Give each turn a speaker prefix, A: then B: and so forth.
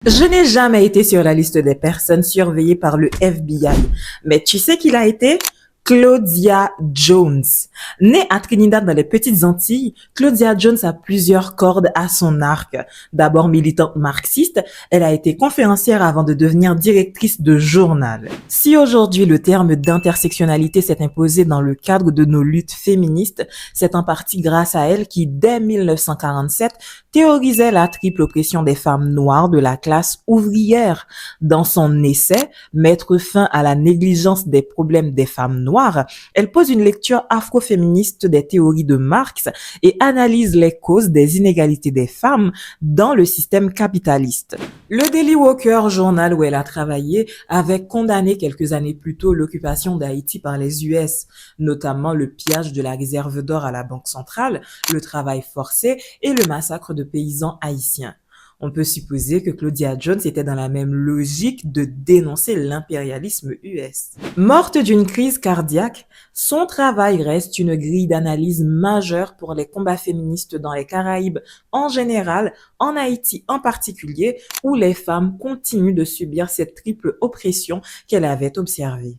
A: Je n'ai jamais été sur la liste des personnes surveillées par le FBI, mais tu sais qui l'a été? Claudia Jones. Née à Trinidad dans les Petites Antilles, Claudia Jones a plusieurs cordes à son arc. D'abord militante marxiste, elle a été conférencière avant de devenir directrice de journal. Si aujourd'hui le terme d'intersectionnalité s'est imposé dans le cadre de nos luttes féministes, c'est en partie grâce à elle qui, dès 1947, théorisait la triple oppression des femmes noires de la classe ouvrière. Dans son essai Mettre fin à la négligence des problèmes des femmes noires, elle pose une lecture afroféministe des théories de Marx et analyse les causes des inégalités des femmes dans le système capitaliste. Le Daily Walker, journal où elle a travaillé, avait condamné quelques années plus tôt l'occupation d'Haïti par les US, notamment le pillage de la réserve d'or à la Banque centrale, le travail forcé et le massacre de paysans haïtiens. On peut supposer que Claudia Jones était dans la même logique de dénoncer l'impérialisme US. Morte d'une crise cardiaque, son travail reste une grille d'analyse majeure pour les combats féministes dans les Caraïbes en général, en Haïti en particulier, où les femmes continuent de subir cette triple oppression qu'elle avait observée.